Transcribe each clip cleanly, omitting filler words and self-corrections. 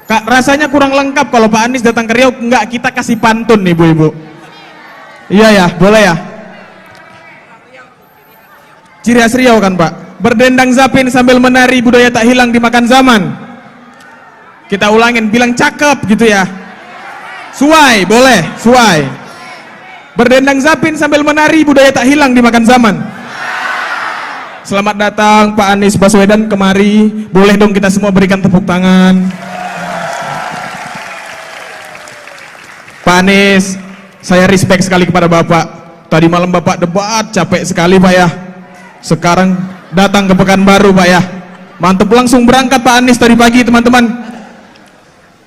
Kak, rasanya kurang lengkap kalau Pak Anies datang ke Riau, enggak kita kasih pantun nih ibu-ibu. Iya ya, boleh ya. Ciri khas Riau kan Pak, berdendang zapin sambil menari, budaya tak hilang dimakan zaman. Kita ulangin, bilang cakep gitu ya. Suai, boleh, suai. Berdendang zapin sambil menari, budaya tak hilang dimakan zaman. Selamat datang Pak Anies Baswedan kemari. Boleh dong kita semua berikan tepuk tangan. Pak Anies, saya respect sekali kepada Bapak. Tadi malam Bapak debat, capek sekali Pak ya. Sekarang datang ke Pekanbaru Pak ya. Mantap, langsung berangkat Pak Anies tadi pagi teman-teman.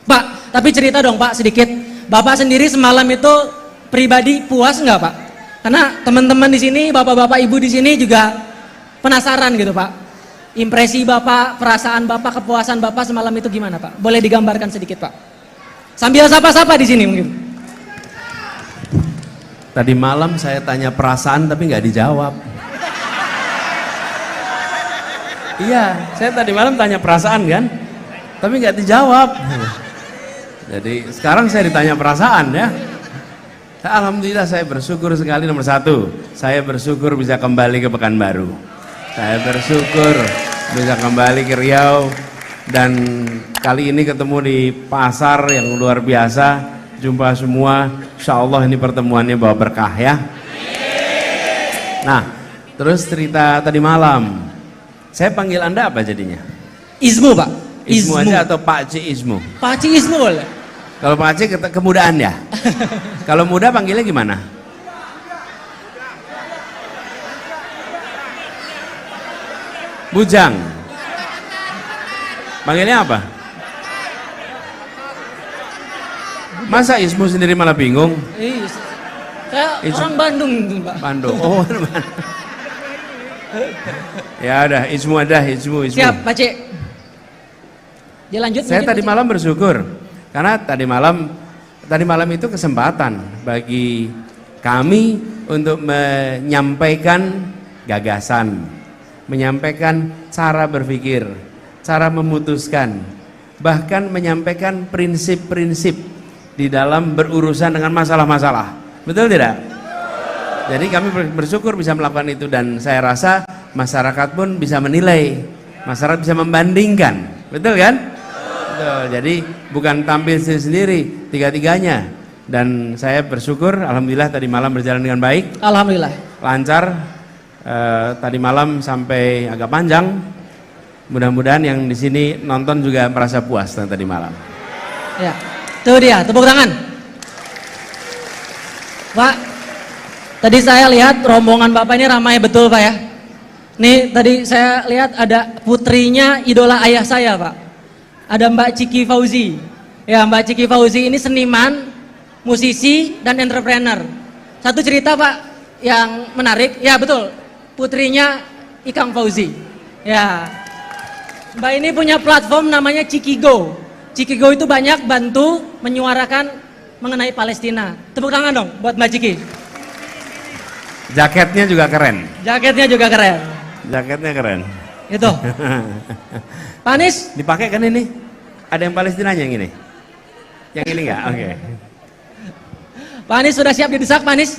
Pak, tapi cerita dong Pak sedikit. Bapak sendiri semalam itu pribadi puas nggak Pak? Karena teman-teman di sini, bapak-bapak ibu di sini juga penasaran gitu Pak. Impresi Bapak, perasaan Bapak, kepuasan Bapak semalam itu gimana Pak? Boleh digambarkan sedikit Pak? Sambil sapa-sapa di sini mungkin. Tadi malam saya tanya perasaan tapi nggak dijawab. Iya, saya tadi malam tanya perasaan kan, tapi nggak dijawab. Jadi sekarang saya ditanya perasaan ya. Alhamdulillah saya bersyukur sekali. Nomor satu, saya bersyukur bisa kembali ke Pekanbaru. Saya bersyukur bisa kembali ke Riau. Dan kali ini ketemu di pasar yang luar biasa. Jumpa semua, insya Allah ini pertemuannya bawa berkah ya. Nah, terus cerita tadi malam. Saya panggil Anda apa jadinya? Izmu Pak. Izmu aja atau Pak C Izmu? Pak Ci Izmu boleh. Kalau Pak C kemudaan ya? Kalau muda panggilnya gimana? Bujang. Panggilnya apa? Masa Ismu sendiri malah bingung? Iya. Saya orang Bandung Pak. Bandung. Oh, ya udah, Ismu ada, Ismu. Siap, Pak Cik. Dia lanjut. Saya tadi malam bersyukur karena tadi malam itu kesempatan bagi kami untuk menyampaikan gagasan, menyampaikan cara berpikir, cara memutuskan, bahkan menyampaikan prinsip-prinsip di dalam berurusan dengan masalah-masalah. Betul tidak? Jadi kami bersyukur bisa melakukan itu dan saya rasa masyarakat pun bisa menilai, masyarakat bisa membandingkan. Betul kan? Betul. Jadi bukan tampil sendiri tiga-tiganya. Dan saya bersyukur alhamdulillah tadi malam berjalan dengan baik. Alhamdulillah. Lancar. Tadi malam sampai agak panjang. Mudah-mudahan yang di sini nonton juga merasa puas tadi malam. Ya. Tuh dia, tepuk tangan. Pak, tadi saya lihat rombongan Bapak ini ramai betul Pak ya. Nih tadi saya lihat ada putrinya idola ayah saya Pak. Ada Mbak Ciki Fauzi. Ya, Mbak Ciki Fauzi ini seniman, musisi, dan entrepreneur. Satu cerita Pak yang menarik, ya betul, putrinya Ikang Fauzi. Ya, Mbak ini punya platform namanya Cikigo. Cikigo itu banyak bantu menyuarakan mengenai Palestina. Tepuk tangan dong buat Mbak Ciki. Jaketnya juga keren. Jaketnya juga keren. Jaketnya keren. Itu. Pak Anies. Dipakai kan ini? Ada yang Palestinanya yang ini? Yang ini enggak? Oke. Pak Anies sudah siap didesak Pak Anies?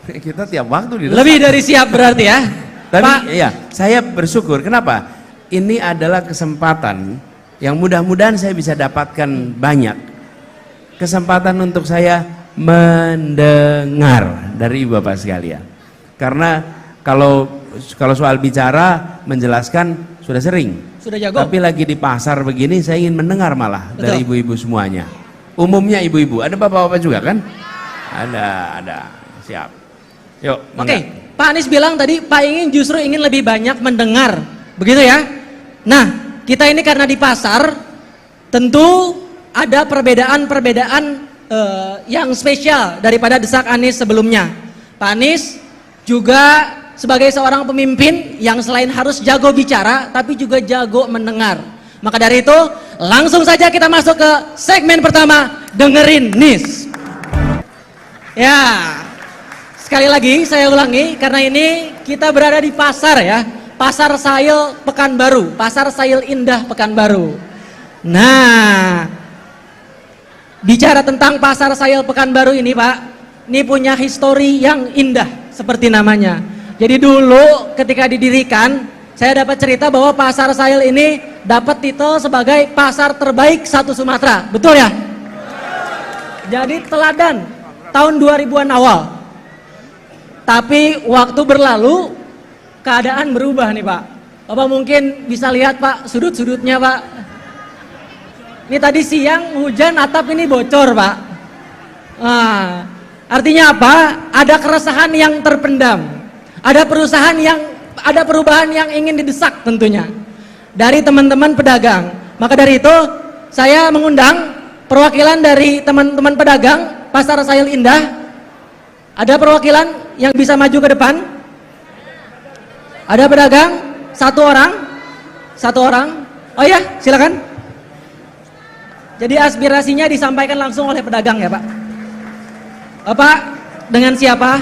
Kita tiap waktu didesak. Lebih dari siap berarti ya. Tapi Pak, iya, saya bersyukur. Kenapa? Ini adalah kesempatan yang mudah-mudahan saya bisa dapatkan banyak. Kesempatan untuk saya mendengar dari ibu bapak sekalian. Karena kalau soal bicara, menjelaskan sudah sering. sudah jago. Tapi lagi di pasar begini saya ingin mendengar malah. Betul. Dari ibu-ibu semuanya. Umumnya ibu-ibu. Ada bapak-bapak juga kan? Ada. Siap. Yuk. Oke. Pak Anies bilang tadi Pak justru ingin lebih banyak mendengar. Begitu ya? Nah, kita ini karena di pasar, tentu ada perbedaan-perbedaan yang spesial daripada desak Anies sebelumnya. Pak Anies juga sebagai seorang pemimpin yang selain harus jago bicara, tapi juga jago mendengar. Maka dari itu, langsung saja kita masuk ke segmen pertama, dengerin Nis. Ya, sekali lagi saya ulangi, karena ini kita berada di pasar ya. Pasar Sail Pekanbaru, Pasar Sail Indah Pekanbaru. Nah, bicara tentang Pasar Sayil Pekanbaru ini Pak, ini punya histori yang indah seperti namanya. Jadi dulu ketika didirikan, saya dapat cerita bahwa Pasar Sayil ini dapat titel sebagai pasar terbaik satu Sumatera, betul ya? Jadi teladan tahun 2000-an awal. Tapi waktu berlalu, keadaan berubah nih Pak. Bapak mungkin bisa lihat Pak, sudut-sudutnya Pak. Ini tadi siang hujan, atap ini bocor Pak. Nah, artinya apa? Ada keresahan yang terpendam. Ada perubahan yang ingin didesak tentunya dari teman-teman pedagang. Maka dari itu saya mengundang perwakilan dari teman-teman pedagang Pasar Sayil Indah. Ada perwakilan yang bisa maju ke depan? Ada pedagang? Satu orang. Oh ya, silakan. Jadi aspirasinya disampaikan langsung oleh pedagang ya Pak. Bapak dengan siapa?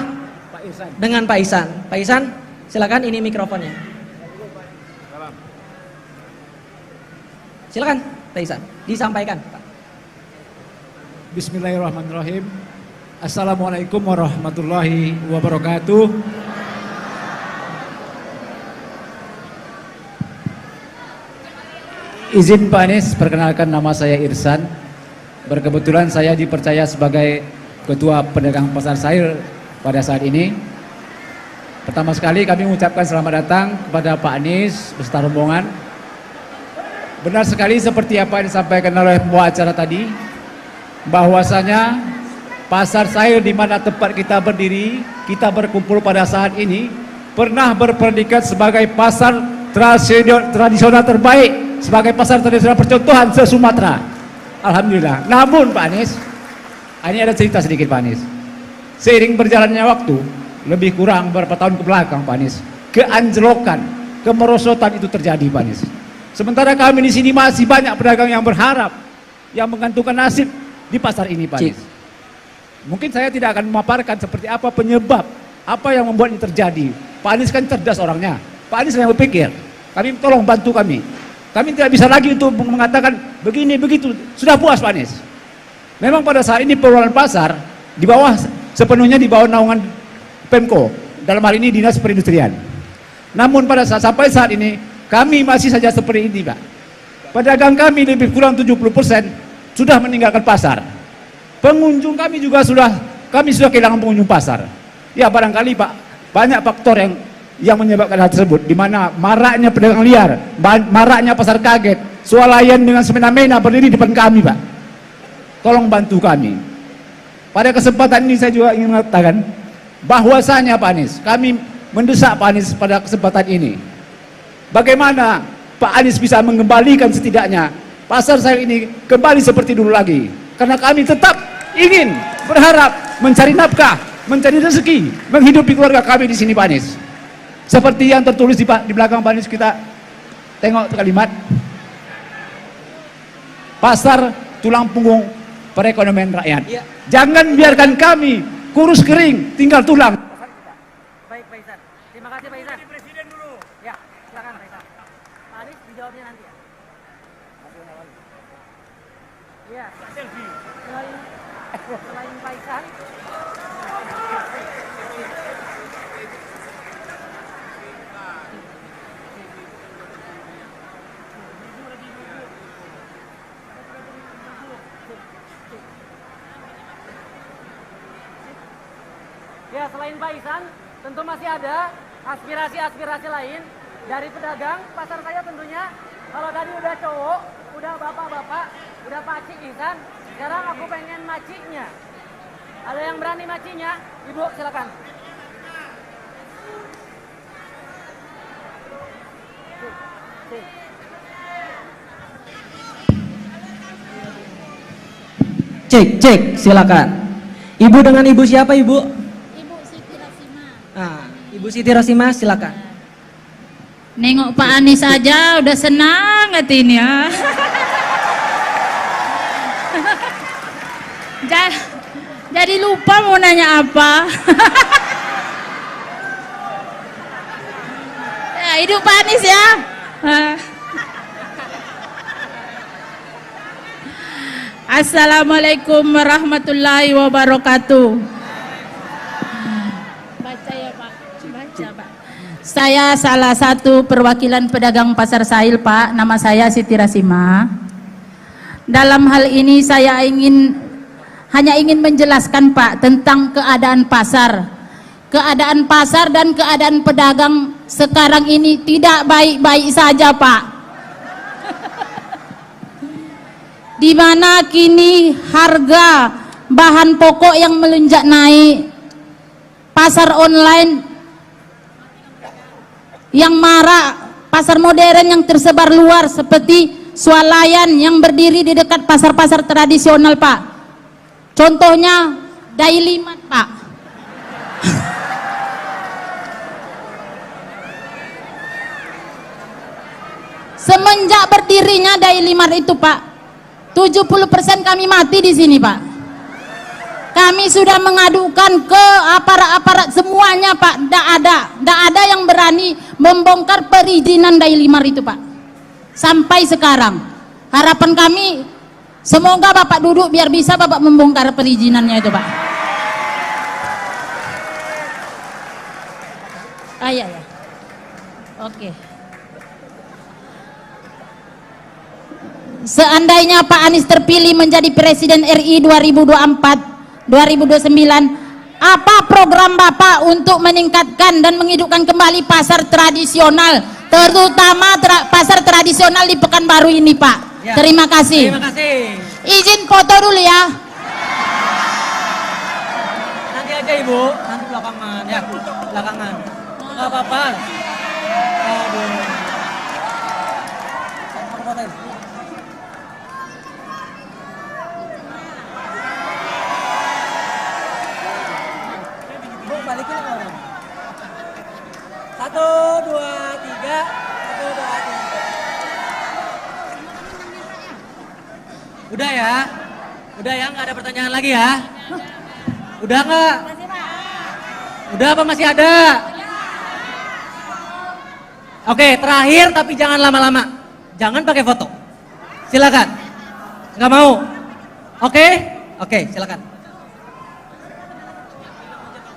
Pak Ihsan. Dengan Pak Ihsan. Pak Ihsan, silakan, ini mikrofonnya. Silakan Pak Ihsan, disampaikan Pak. Bismillahirrahmanirrahim. Assalamualaikum warahmatullahi wabarakatuh. Izin Pak Anies, perkenalkan nama saya Irsan. Berkebetulan saya dipercaya sebagai Ketua Pedagang Pasar Sayil pada saat ini. Pertama sekali kami mengucapkan selamat datang kepada Pak Anies beserta rombongan. Benar sekali seperti apa yang disampaikan oleh pembawa acara tadi, bahwasanya Pasar Sayil di mana tempat kita berdiri, kita berkumpul pada saat ini, pernah berpredikat sebagai pasar tradisional terbaik, sebagai pasar tradisional percontohan se-Sumatera. Alhamdulillah. Namun Pak Anies, ini ada cerita sedikit Pak Anies. Seiring berjalannya waktu, lebih kurang beberapa tahun ke belakang Pak Anies, keanjlokan, kemerosotan itu terjadi Pak Anies. Sementara kami di sini masih banyak pedagang yang berharap, yang menggantungkan nasib di pasar ini Pak Anies. Mungkin saya tidak akan memaparkan seperti apa penyebab, apa yang membuat ini terjadi. Pak Anies kan cerdas orangnya. Pak Anies yang berpikir, kami tolong bantu kami. Kami tidak bisa lagi untuk mengatakan begini begitu. Sudah puas Pak Anies. Memang pada saat ini pengelolaan pasar di bawah, sepenuhnya di bawah naungan Pemko, dalam hal ini Dinas Perindustrian. Namun pada sampai saat ini kami masih saja seperti ini Pak. Pedagang kami lebih kurang 70% sudah meninggalkan pasar. Pengunjung kami juga sudah kehilangan pengunjung pasar. Ya barangkali Pak, banyak faktor yang menyebabkan hal tersebut, di mana maraknya pedagang liar, maraknya pasar kaget, swalayan dengan semena-mena berdiri di depan kami Pak. Tolong bantu kami. Pada kesempatan ini saya juga ingin mengatakan bahwasanya Pak Anies, kami mendesak Pak Anies pada kesempatan ini, bagaimana Pak Anies bisa mengembalikan setidaknya Pasar Sayil ini kembali seperti dulu lagi. Karena kami tetap ingin, berharap mencari nafkah, mencari rezeki, menghidupi keluarga kami di sini Pak Anies. Seperti yang tertulis di belakang Pak Anies, kita tengok kalimat pasar tulang punggung perekonomian rakyat. Ya. Jangan biarkan kami kurus kering, tinggal tulang. Baik Pak Ihsan, terima kasih Pak Ihsan. Presiden dulu. Ya, silakan Pak Ihsan. Pak Anies dijawabnya nanti ya. Iya. Selain Pak Ihsan. Ya, selain Pak Ihsan, tentu masih ada aspirasi-aspirasi lain dari pedagang pasar saya tentunya. Kalau tadi udah cowok, udah bapak-bapak, udah Pakcik Ihsan, sekarang aku pengen maciknya. Ada yang berani macinya? Ibu, silakan. Cek, silakan. Ibu dengan ibu siapa ibu? Ibu Siti Rasima. Nah, Ibu Siti Rasima silakan. Nengok Pak Anies aja udah senang hati ini ya. Jadi lupa mau nanya apa. Ya, hidup Pak Anies ya. Assalamualaikum warahmatullahi wabarakatuh. Baca ya Pak. Baca Pak. Saya salah satu perwakilan pedagang pasar sahil Pak. Nama saya Siti Rasima. Dalam hal ini saya hanya ingin menjelaskan Pak tentang keadaan pasar. Keadaan pasar dan keadaan pedagang sekarang ini tidak baik-baik saja Pak. Di mana kini harga bahan pokok yang melonjak naik, pasar online yang marak, pasar modern yang tersebar luar seperti swalayan yang berdiri di dekat pasar-pasar tradisional Pak. Contohnya Daily Mart Pak. Semenjak berdirinya Daily Mart itu Pak, 70% kami mati di sini Pak. Kami sudah mengadukan ke aparat-aparat semuanya Pak. Tidak ada yang berani membongkar perizinan Daily Mart itu Pak. Sampai sekarang harapan kami semoga Bapak duduk biar bisa Bapak membongkar perizinannya itu Pak. Ya. Oke. Seandainya Pak Anies terpilih menjadi Presiden RI 2024-2029, apa program Bapak untuk meningkatkan dan menghidupkan kembali pasar tradisional, terutama pasar tradisional di Pekanbaru ini Pak? Ya. Terima kasih. Terima kasih. Izin foto dulu ya. Nanti aja Ibu, nanti belakangan ya, belakangan. Enggak apa-apa. Aduh. Bu, balikin orang. 1, 2, 3. 1, 2, 3. Udah ya? Udah ya, nggak ada pertanyaan lagi ya? Udah nggak? Udah apa masih ada? Oke, terakhir tapi jangan lama-lama. Jangan pakai foto. Silakan. Nggak mau? Oke? Oke, silakan.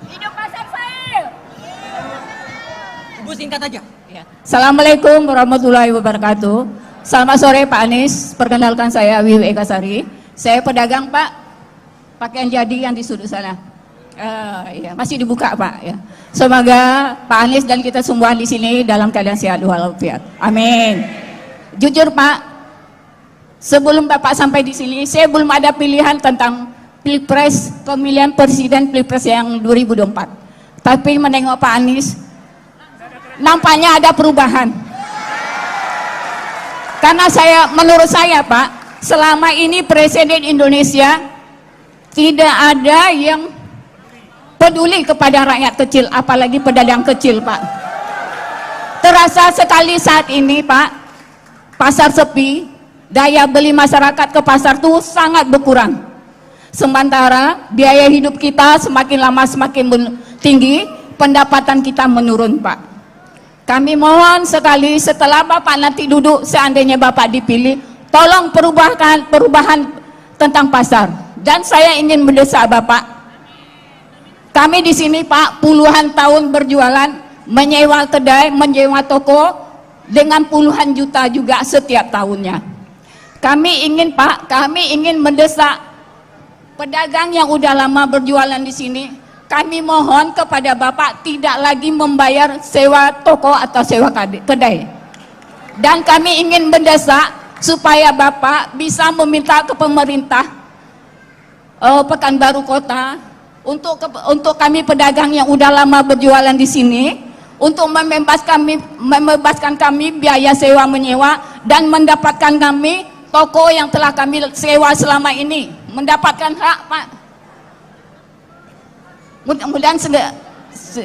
Hidup pasar sahil. Ibu singkat aja. Assalamualaikum warahmatullahi wabarakatuh. Selamat sore Pak Anies, perkenalkan saya Wiwi Ekasari. Saya pedagang Pak, pakaian jadi yang di sudut sana. Ya, masih dibuka Pak. Ya. Semoga Pak Anies dan kita semua di sini dalam keadaan sehat walafiat. Amin. Jujur Pak, sebelum Bapak sampai di sini, saya belum ada pilihan tentang Pilpres, pemilihan Presiden Pilpres yang 2024. Tapi menengok Pak Anies, nampaknya ada perubahan. Karena menurut saya Pak, selama ini Presiden Indonesia tidak ada yang peduli kepada rakyat kecil, apalagi pedagang kecil Pak. Terasa sekali saat ini Pak, pasar sepi, daya beli masyarakat ke pasar tuh sangat berkurang. Sementara biaya hidup kita semakin lama semakin tinggi, pendapatan kita menurun Pak. Kami mohon sekali setelah Bapak nanti duduk, seandainya Bapak dipilih, tolong perubahan tentang pasar. Dan saya ingin mendesak Bapak, kami di sini Pak puluhan tahun berjualan, menyewa kedai, menyewa toko dengan puluhan juta juga setiap tahunnya. Kami ingin Pak, kami ingin mendesak pedagang yang udah lama berjualan di sini. Kami mohon kepada Bapak tidak lagi membayar sewa toko atau sewa kedai. Dan kami ingin mendesak supaya Bapak bisa meminta ke pemerintah Pekanbaru Kota untuk kami pedagang yang udah lama berjualan di sini untuk membebaskan kami biaya sewa menyewa dan mendapatkan kami toko yang telah kami sewa selama ini, mendapatkan hak Pak. Mudah-mudahan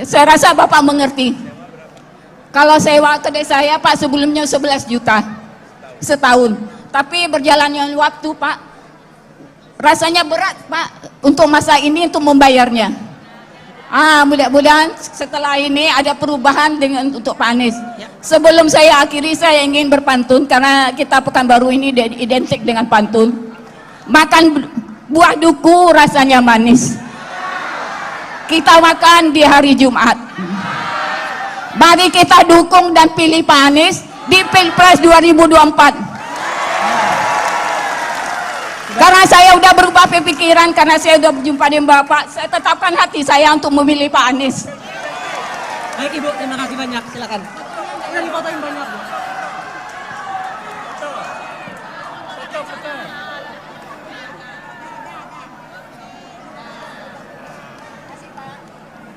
saya rasa Bapak mengerti. Kalau sewa kedai saya Pak sebelumnya 11 juta setahun, tapi berjalannya waktu Pak rasanya berat Pak untuk masa ini untuk membayarnya. Mudah-mudahan setelah ini ada perubahan untuk Pak Anies. Sebelum saya akhiri, saya ingin berpantun karena kita Pekanbaru ini identik dengan pantun. makan buah duku rasanya manis. Kita makan di hari Jumat. Mari kita dukung dan pilih Pak Anies di Pilpres 2024. Karena saya udah berubah pikiran, karena saya udah berjumpa dengan Bapak, saya tetapkan hati saya untuk memilih Pak Anies. Baik Ibu, terima kasih banyak. Silakan. Udah difotoin banyak. Bu.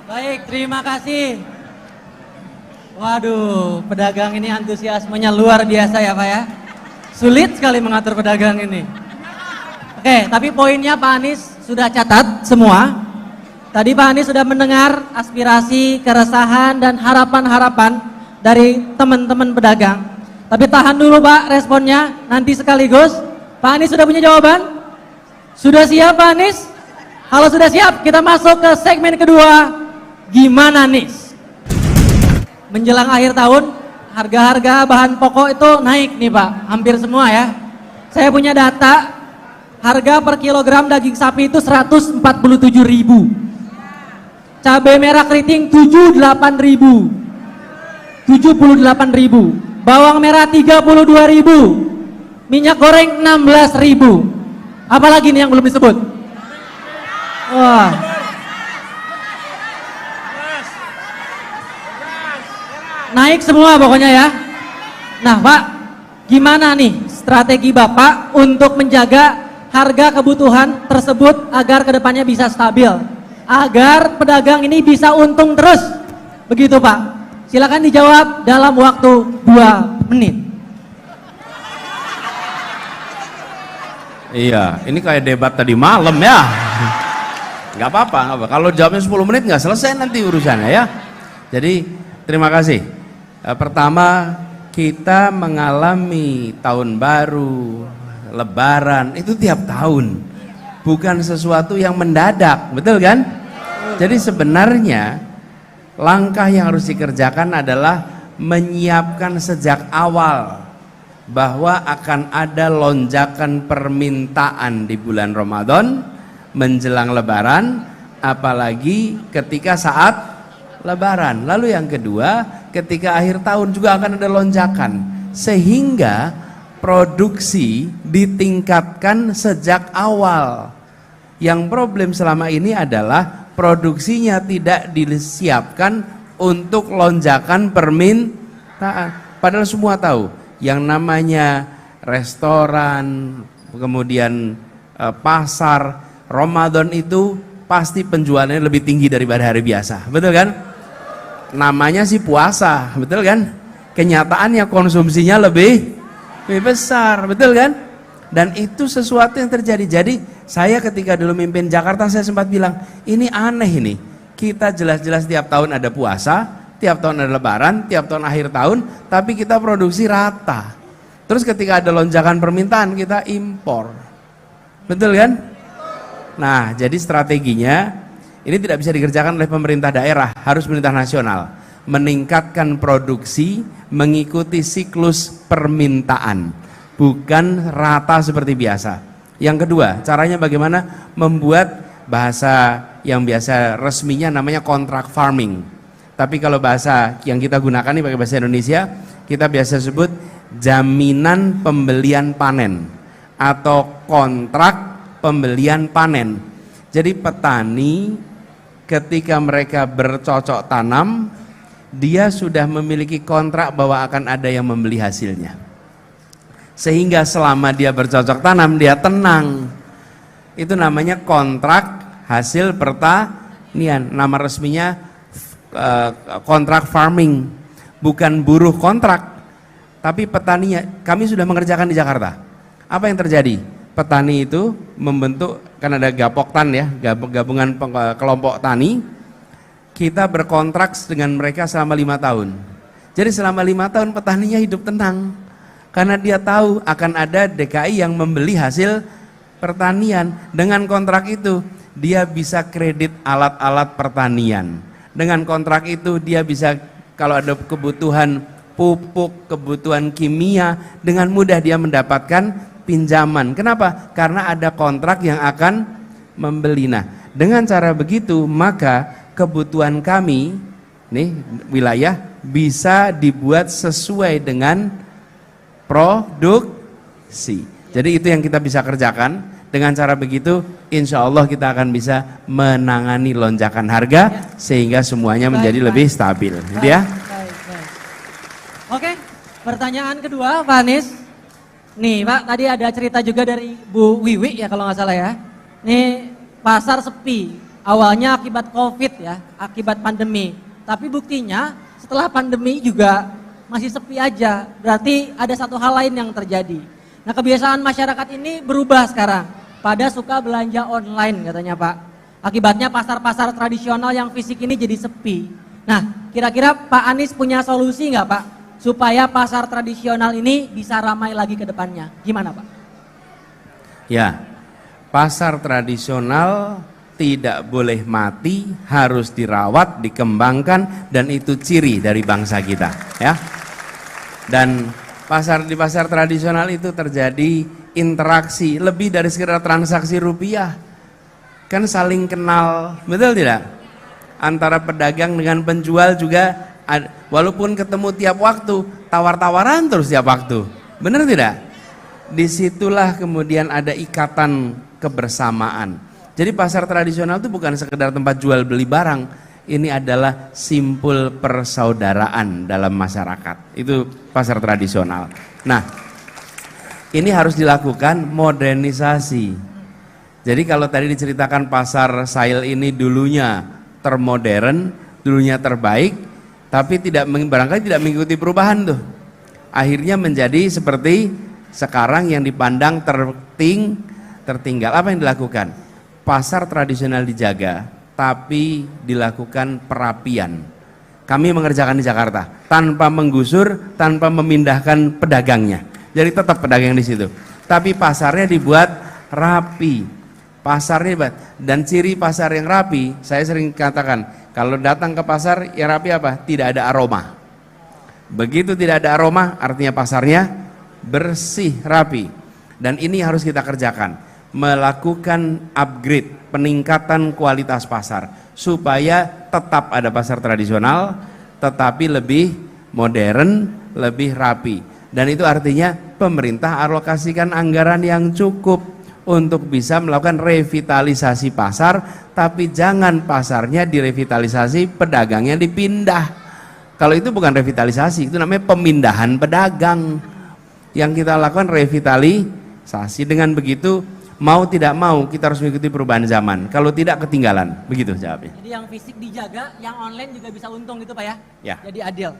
Baik, terima kasih. Waduh, pedagang ini antusiasmenya luar biasa ya Pak ya. Sulit sekali mengatur pedagang ini. Oke, tapi poinnya Pak Anies sudah catat semua. Tadi Pak Anies sudah mendengar aspirasi, keresahan, dan harapan-harapan dari teman-teman pedagang. Tapi tahan dulu Pak responnya, nanti sekaligus. Pak Anies sudah punya jawaban? Sudah siap Pak Anies? Kalau sudah siap, kita masuk ke segmen kedua. Gimana Nis? Menjelang akhir tahun, harga-harga bahan pokok itu naik nih Pak, hampir semua ya. Saya punya data, harga per kilogram daging sapi itu 147.000. Cabai merah keriting 78.000. Bawang merah 32.000. Minyak goreng 16.000. Apalagi nih yang belum disebut? Wah. Naik semua pokoknya ya. Nah Pak, gimana nih strategi Bapak untuk menjaga harga kebutuhan tersebut agar kedepannya bisa stabil, agar pedagang ini bisa untung terus, begitu Pak? Silakan dijawab dalam waktu 2 menit. Iya, ini kayak debat tadi malam ya. Nggak apa-apa. Kalau jawabnya 10 menit nggak selesai nanti urusannya ya. Jadi terima kasih. Pertama, kita mengalami tahun baru, lebaran, itu tiap tahun. Bukan sesuatu yang mendadak, betul kan? Jadi sebenarnya langkah yang harus dikerjakan adalah menyiapkan sejak awal bahwa akan ada lonjakan permintaan di bulan Ramadan menjelang lebaran, apalagi ketika saat lebaran. Lalu yang kedua, ketika akhir tahun juga akan ada lonjakan, sehingga produksi ditingkatkan sejak awal. Yang problem selama ini adalah produksinya tidak disiapkan untuk lonjakan permintaan. Padahal semua tahu yang namanya restoran, kemudian pasar, Ramadan itu pasti penjualannya lebih tinggi daripada hari biasa, betul kan? Namanya sih puasa, betul kan? Kenyataannya konsumsinya lebih besar, betul kan? Dan itu sesuatu yang terjadi. Jadi saya ketika dulu mimpin Jakarta, saya sempat bilang, ini aneh ini. Kita jelas-jelas tiap tahun ada puasa, tiap tahun ada lebaran, tiap tahun akhir tahun, tapi kita produksi rata. Terus ketika ada lonjakan permintaan, kita impor. Betul kan? Nah, jadi strateginya ini tidak bisa dikerjakan oleh pemerintah daerah, harus pemerintah nasional. Meningkatkan produksi mengikuti siklus permintaan, bukan rata seperti biasa. Yang kedua, caranya bagaimana? Membuat bahasa yang biasa resminya namanya kontrak farming. Tapi kalau bahasa yang kita gunakan ini pakai bahasa Indonesia, kita biasa sebut jaminan pembelian panen atau kontrak pembelian panen. Jadi petani ketika mereka bercocok tanam, dia sudah memiliki kontrak bahwa akan ada yang membeli hasilnya. Sehingga selama dia bercocok tanam, dia tenang. Itu namanya kontrak hasil pertanian. Nama resminya kontrak farming. Bukan buruh kontrak, tapi petaninya. Kami sudah mengerjakan di Jakarta. Apa yang terjadi? Petani itu membentuk, kan ada Gapoktan ya, gabungan kelompok tani. Kita berkontrak dengan mereka selama 5 tahun. Jadi selama 5 tahun petaninya hidup tenang, karena dia tahu akan ada DKI yang membeli hasil pertanian. Dengan kontrak itu dia bisa kredit alat-alat pertanian. Dengan kontrak itu dia bisa, kalau ada kebutuhan pupuk, kebutuhan kimia, dengan mudah dia mendapatkan pinjaman. Kenapa? Karena ada kontrak yang akan membeli. Nah, dengan cara begitu maka kebutuhan kami nih wilayah bisa dibuat sesuai dengan produksi. Jadi itu yang kita bisa kerjakan. Dengan cara begitu insya Allah kita akan bisa menangani lonjakan harga sehingga semuanya menjadi lebih stabil. Gitu ya. Baik. Oke, pertanyaan kedua Pak Anies. Nih Pak, tadi ada cerita juga dari Bu Wiwi ya kalau nggak salah ya. Nih pasar sepi, awalnya akibat COVID ya, akibat pandemi. Tapi buktinya setelah pandemi juga masih sepi aja. Berarti ada satu hal lain yang terjadi. Nah kebiasaan masyarakat ini berubah sekarang. Pada suka belanja online katanya Pak. Akibatnya pasar-pasar tradisional yang fisik ini jadi sepi. Nah kira-kira Pak Anies punya solusi nggak Pak? Supaya pasar tradisional ini bisa ramai lagi ke depannya. Gimana Pak? Ya, pasar tradisional tidak boleh mati, harus dirawat, dikembangkan, dan itu ciri dari bangsa kita, ya. Dan di pasar tradisional itu terjadi interaksi lebih dari sekedar transaksi rupiah, kan saling kenal, betul tidak? Antara pedagang dengan penjual juga, walaupun ketemu tiap waktu, tawar-tawaran terus tiap waktu, benar tidak? Disitulah kemudian ada ikatan kebersamaan. Jadi pasar tradisional itu bukan sekedar tempat jual beli barang, ini adalah simpul persaudaraan dalam masyarakat. Itu pasar tradisional. Nah, ini harus dilakukan modernisasi. Jadi kalau tadi diceritakan pasar Sail ini dulunya termodern, dulunya terbaik, tapi barangkali tidak mengikuti perubahan tuh. Akhirnya menjadi seperti sekarang yang dipandang tertinggal. Apa yang dilakukan? Pasar tradisional dijaga, tapi dilakukan perapian. Kami mengerjakan di Jakarta tanpa menggusur, tanpa memindahkan pedagangnya. Jadi tetap pedagang di situ. Tapi pasarnya dibuat rapi. Dan ciri pasar yang rapi, saya sering katakan, kalau datang ke pasar ya rapi apa? Tidak ada aroma. Begitu tidak ada aroma, artinya pasarnya bersih, rapi. Dan ini harus kita kerjakan, melakukan upgrade, peningkatan kualitas pasar supaya tetap ada pasar tradisional tetapi lebih modern, lebih rapi. Dan itu artinya pemerintah alokasikan anggaran yang cukup untuk bisa melakukan revitalisasi pasar, tapi jangan pasarnya direvitalisasi, pedagangnya dipindah. Kalau itu bukan revitalisasi, itu namanya pemindahan pedagang. Yang kita lakukan revitalisasi. Dengan begitu mau tidak mau kita harus mengikuti perubahan zaman. Kalau tidak ketinggalan. Begitu jawabnya. Jadi yang fisik dijaga, yang online juga bisa untung gitu Pak ya? Ya. Jadi adil.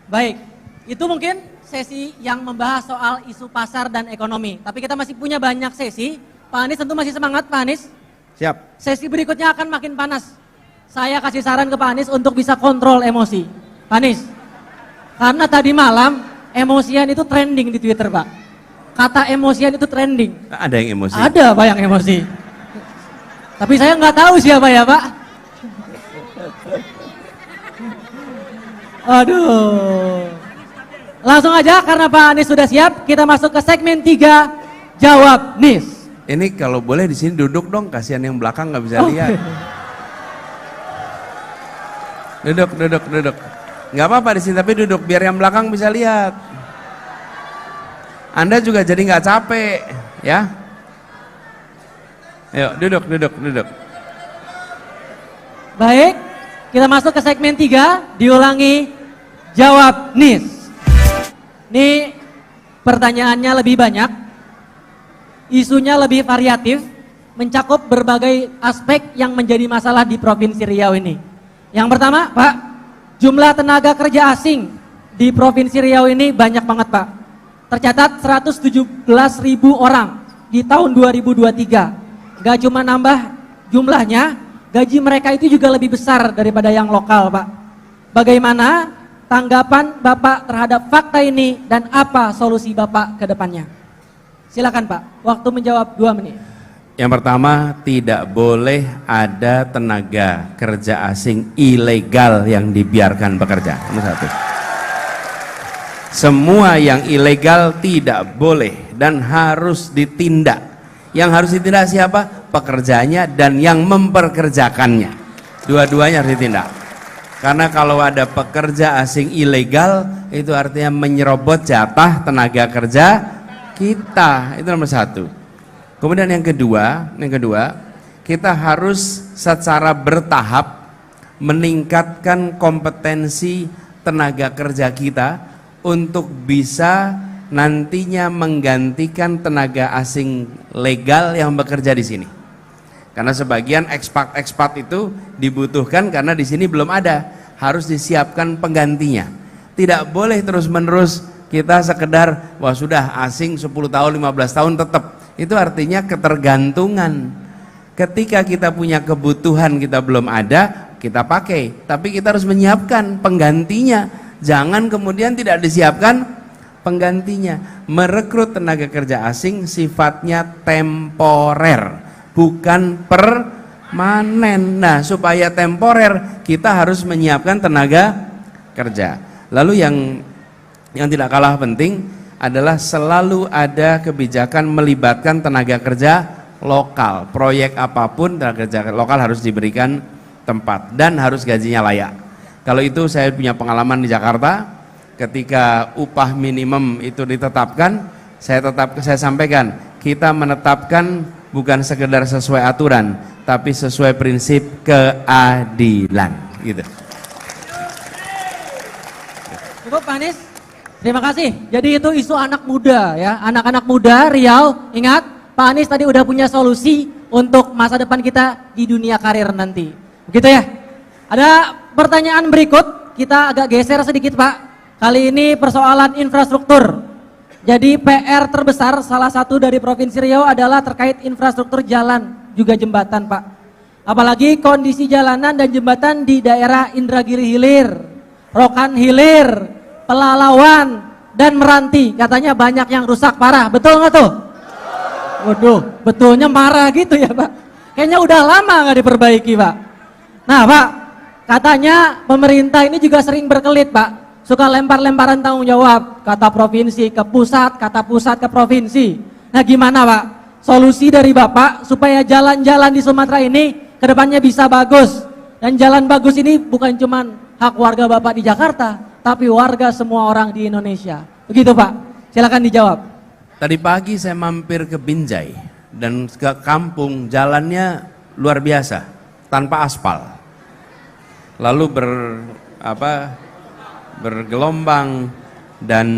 Baik, itu mungkin sesi yang membahas soal isu pasar dan ekonomi. Tapi kita masih punya banyak sesi. Pak Anies tentu masih semangat Pak Anies? Siap. Sesi berikutnya akan makin panas. Saya kasih saran ke Pak Anies untuk bisa kontrol emosi. Pak Anies, karena tadi malam emosian itu trending di Twitter Pak. Kata emosian itu trending. Ada yang emosi? Ada Pak yang emosi. Tapi saya nggak tahu siapa ya Pak. Aduh. Langsung aja karena Pak Anies sudah siap, kita masuk ke segmen 3 Jawab Nis. Ini kalau boleh di sini duduk dong, kasihan yang belakang nggak bisa lihat. Duduk. Nggak apa-apa di sini tapi duduk biar yang belakang bisa lihat. Anda juga jadi nggak capek, ya. Ayo duduk. Baik, kita masuk ke segmen 3, diulangi Jawab Nis. Ini pertanyaannya lebih banyak, isunya lebih variatif, mencakup berbagai aspek yang menjadi masalah di Provinsi Riau ini. Yang pertama, Pak, jumlah tenaga kerja asing di Provinsi Riau ini banyak banget, Pak. Tercatat 117.000 orang di tahun 2023. Gak cuma nambah jumlahnya, gaji mereka itu juga lebih besar daripada yang lokal, Pak. Bagaimana tanggapan Bapak terhadap fakta ini dan apa solusi Bapak ke depannya? Silakan Pak, waktu menjawab 2 menit. Yang pertama, tidak boleh ada tenaga kerja asing ilegal yang dibiarkan bekerja. Nomor 1. Semua yang ilegal tidak boleh dan harus ditindak. Yang harus ditindak siapa? Pekerjanya dan yang memperkerjakannya. Dua-duanya harus ditindak. Karena kalau ada pekerja asing ilegal, itu artinya menyerobot jatah tenaga kerja kita. Itu nomor satu. Kemudian yang kedua, kita harus secara bertahap meningkatkan kompetensi tenaga kerja kita untuk bisa nantinya menggantikan tenaga asing legal yang bekerja di sini. Karena sebagian ekspat itu dibutuhkan karena di sini belum ada, harus disiapkan penggantinya. Tidak boleh terus-menerus kita sekedar wah sudah asing 10 tahun 15 tahun tetap. Itu artinya ketergantungan. Ketika kita punya kebutuhan kita belum ada, kita pakai, tapi kita harus menyiapkan penggantinya. Jangan kemudian tidak disiapkan penggantinya. Merekrut tenaga kerja asing sifatnya temporer, bukan permanen. Nah, supaya temporer kita harus menyiapkan tenaga kerja. Lalu yang tidak kalah penting adalah selalu ada kebijakan melibatkan tenaga kerja lokal. Proyek apapun tenaga kerja lokal harus diberikan tempat dan harus gajinya layak. Kalau itu saya punya pengalaman di Jakarta, ketika upah minimum itu ditetapkan, saya sampaikan, kita menetapkan bukan sekedar sesuai aturan, tapi sesuai prinsip keadilan, gitu. Cukup Pak Anies, terima kasih. Jadi itu isu anak muda ya, anak-anak muda Riau, ingat Pak Anies tadi udah punya solusi untuk masa depan kita di dunia karir nanti. Begitu ya. Ada pertanyaan berikut, kita agak geser sedikit Pak. Kali ini persoalan infrastruktur. Jadi PR terbesar salah satu dari Provinsi Riau adalah terkait infrastruktur jalan juga jembatan Pak. Apalagi kondisi jalanan dan jembatan di daerah Indragiri Hilir, Rokan Hilir, Pelalawan, dan Meranti. Katanya banyak yang rusak parah, betul nggak tuh? Waduh, betulnya marah gitu ya Pak. Kayaknya udah lama nggak diperbaiki Pak. Nah Pak, katanya pemerintah ini juga sering berkelit Pak. Suka lempar-lemparan tanggung jawab, kata provinsi ke pusat, kata pusat ke provinsi. Nah gimana Pak, solusi dari Bapak supaya jalan-jalan di Sumatera ini kedepannya bisa bagus. Dan jalan bagus ini bukan cuma hak warga Bapak di Jakarta, tapi warga semua orang di Indonesia. Begitu Pak, silakan dijawab. Tadi pagi saya mampir ke Binjai dan ke kampung, jalannya luar biasa, tanpa aspal. Lalu bergelombang dan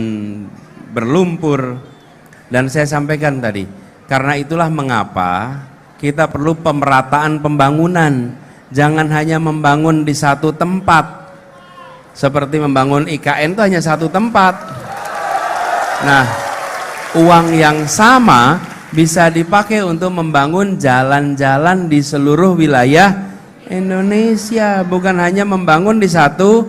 berlumpur. Dan saya sampaikan tadi, karena itulah mengapa kita perlu pemerataan pembangunan. Jangan hanya membangun di satu tempat, seperti membangun IKN itu hanya satu tempat. Nah, uang yang sama bisa dipakai untuk membangun jalan-jalan di seluruh wilayah Indonesia, bukan hanya membangun di satu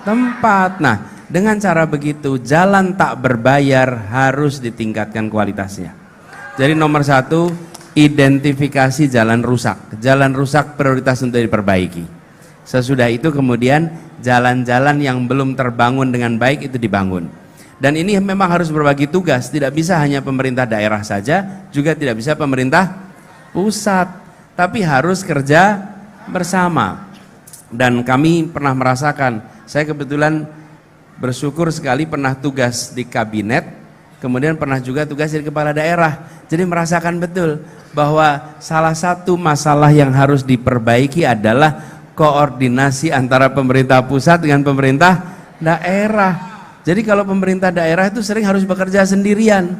tempat. Nah, dengan cara begitu jalan tak berbayar harus ditingkatkan kualitasnya. Jadi nomor satu, identifikasi jalan rusak. Jalan rusak prioritas untuk diperbaiki. Sesudah itu kemudian jalan-jalan yang belum terbangun dengan baik itu dibangun. Dan ini memang harus berbagi tugas, tidak bisa hanya pemerintah daerah saja, juga tidak bisa pemerintah pusat, tapi harus kerja bersama. Dan kami pernah merasakan, saya kebetulan bersyukur sekali pernah tugas di kabinet, kemudian pernah juga tugas di kepala daerah. Jadi merasakan betul bahwa salah satu masalah yang harus diperbaiki adalah koordinasi antara pemerintah pusat dengan pemerintah daerah. Jadi kalau pemerintah daerah itu sering harus bekerja sendirian,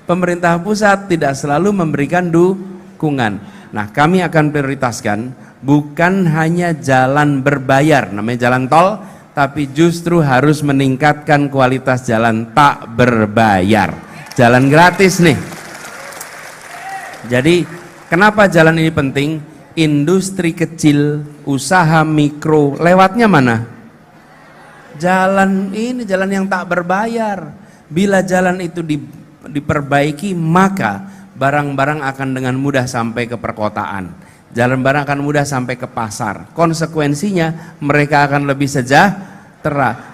pemerintah pusat tidak selalu memberikan dukungan. Nah, kami akan prioritaskan bukan hanya jalan berbayar, namanya jalan tol, tapi justru harus meningkatkan kualitas jalan tak berbayar, jalan gratis nih. Jadi kenapa jalan ini penting? Industri kecil, usaha mikro, lewatnya mana? Jalan ini, jalan yang tak berbayar. Bila jalan itu diperbaiki, maka barang-barang akan dengan mudah sampai ke perkotaan. Jalan barang akan mudah sampai ke pasar. Konsekuensinya mereka akan lebih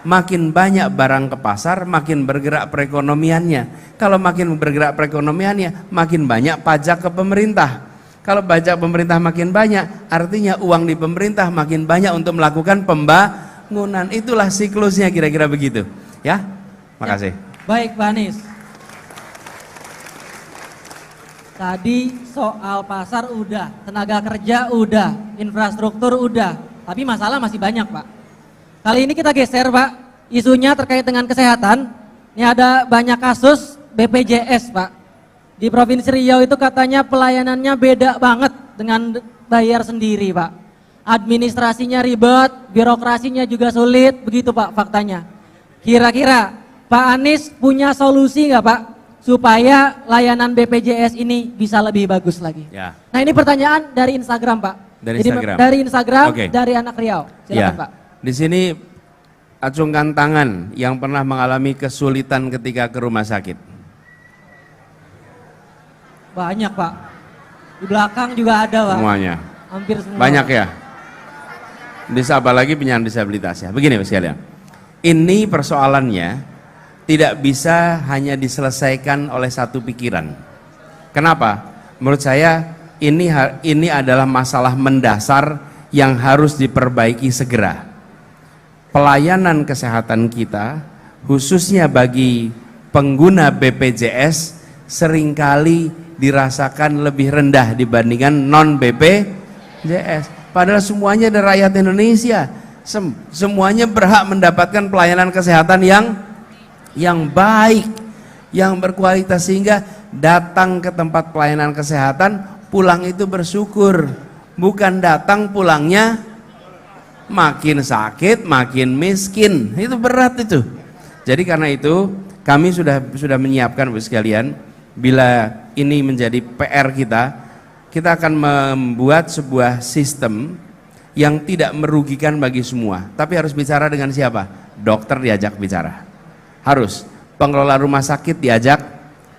makin banyak barang ke pasar, makin bergerak perekonomiannya. Kalau makin bergerak perekonomiannya, makin banyak pajak ke pemerintah. Kalau pajak pemerintah makin banyak, artinya uang di pemerintah makin banyak untuk melakukan pembangunan. Itulah siklusnya, kira-kira begitu. Ya, makasih. Baik, Pak Anies. Tadi soal pasar udah, tenaga kerja udah, infrastruktur udah, tapi masalah masih banyak, Pak. Kali ini kita geser, Pak, isunya terkait dengan kesehatan. Ini ada banyak kasus BPJS, Pak. Di Provinsi Riau itu katanya pelayanannya beda banget dengan bayar sendiri, Pak. Administrasinya ribet, birokrasinya juga sulit, begitu Pak faktanya. Kira-kira Pak Anies punya solusi nggak Pak supaya layanan BPJS ini bisa lebih bagus lagi? Ya. Nah ini pertanyaan dari Instagram Pak. Dari Jadi, Instagram. dari Instagram, Oke. dari anak Riau. Silakan Ya. Pak. Di sini acungkan tangan yang pernah mengalami kesulitan ketika ke rumah sakit. Banyak Pak. Di belakang juga ada Pak. Semuanya. Hampir semua. Banyak ya. Apalagi penyandang disabilitas ya. Begini Pak sekalian. Ini persoalannya tidak bisa hanya diselesaikan oleh satu pikiran. Kenapa? Menurut saya ini adalah masalah mendasar yang harus diperbaiki segera. Pelayanan kesehatan kita, khususnya bagi pengguna BPJS, seringkali dirasakan lebih rendah dibandingkan non BPJS. Padahal semuanya dari rakyat Indonesia, semuanya berhak mendapatkan pelayanan kesehatan yang baik, yang berkualitas, sehingga datang ke tempat pelayanan kesehatan pulang itu bersyukur, bukan datang pulangnya makin sakit, makin miskin. Itu berat itu. Jadi karena itu kami sudah menyiapkan Bapak sekalian, bila ini menjadi PR kita akan membuat sebuah sistem yang tidak merugikan bagi semua. Tapi harus bicara dengan siapa? Dokter diajak bicara. Harus. Pengelola rumah sakit diajak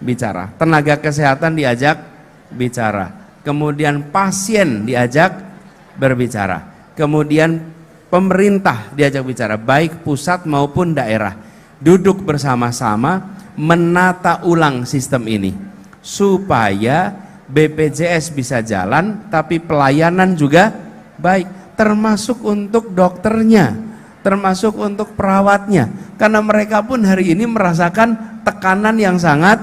bicara. Tenaga kesehatan diajak bicara. Kemudian pasien diajak berbicara. Kemudian pemerintah diajak bicara, baik pusat maupun daerah. Duduk bersama-sama menata ulang sistem ini supaya BPJS bisa jalan tapi pelayanan juga baik, termasuk untuk dokternya, termasuk untuk perawatnya, karena mereka pun hari ini merasakan tekanan yang sangat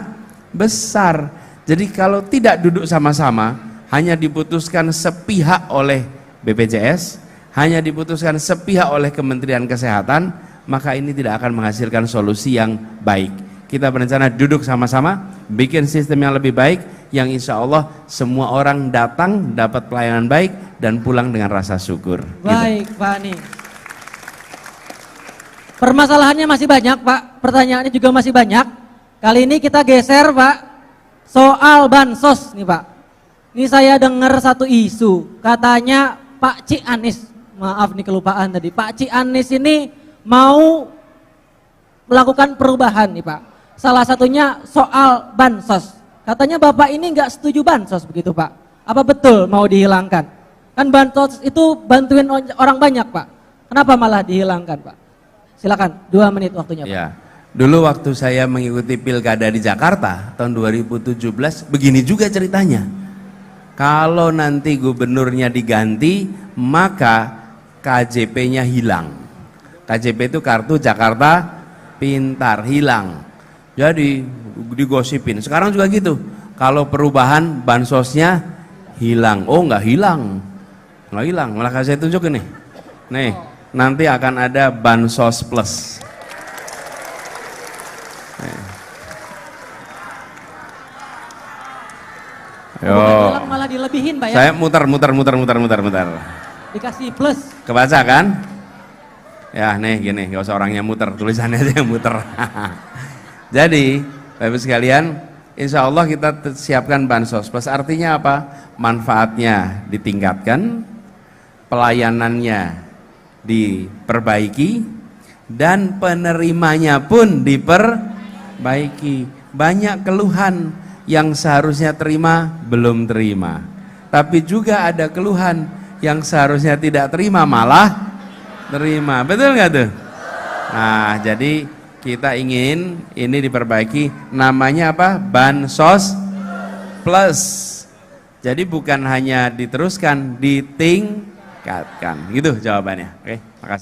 besar. Jadi kalau tidak duduk sama-sama, hanya diputuskan sepihak oleh BPJS, hanya diputuskan sepihak oleh Kementerian Kesehatan, maka ini tidak akan menghasilkan solusi yang baik. Kita berencana duduk sama-sama, bikin sistem yang lebih baik, yang insya Allah semua orang datang dapat pelayanan baik dan pulang dengan rasa syukur. Baik Pak Anies. Permasalahannya masih banyak Pak, pertanyaannya juga masih banyak. Kali ini kita geser Pak, soal bansos nih Pak. Ini saya dengar satu isu, katanya Pak Ci Anies, maaf nih kelupaan tadi, Pak Ci Anies ini mau melakukan perubahan nih Pak. Salah satunya soal bansos. Katanya Bapak ini nggak setuju bansos begitu Pak. Apa betul mau dihilangkan? Kan bansos itu bantuin orang banyak Pak. Kenapa malah dihilangkan Pak? Silakan, 2 menit waktunya Pak. Ya, dulu waktu saya mengikuti pilkada di Jakarta tahun 2017, begini juga ceritanya. Kalau nanti gubernurnya diganti, maka KJP-nya hilang. KJP itu kartu Jakarta Pintar, hilang. Jadi digosipin. Sekarang juga gitu. Kalau perubahan bansosnya hilang. Oh nggak hilang, nggak hilang. Malah saya tunjuk ini. Nih, nanti akan ada bansos plus. Yo. Hilang malah dilebihin Pak ya. Saya muter. Dikasih plus. Kebaca kan? Ya nih gini, gak usah orangnya muter, tulisannya aja yang muter. Jadi Bapak sekalian, insya Allah kita siapkan bansos plus. Artinya apa? Manfaatnya ditingkatkan, pelayanannya diperbaiki, dan penerimanya pun diperbaiki. Banyak keluhan yang seharusnya terima belum terima, tapi juga ada keluhan yang seharusnya tidak terima malah terima. Betul nggak tuh? Nah, jadi kita ingin ini diperbaiki, namanya apa? Bansos Plus. Jadi bukan hanya diteruskan, ditingkatkan. Gitu jawabannya. Oke, makasih.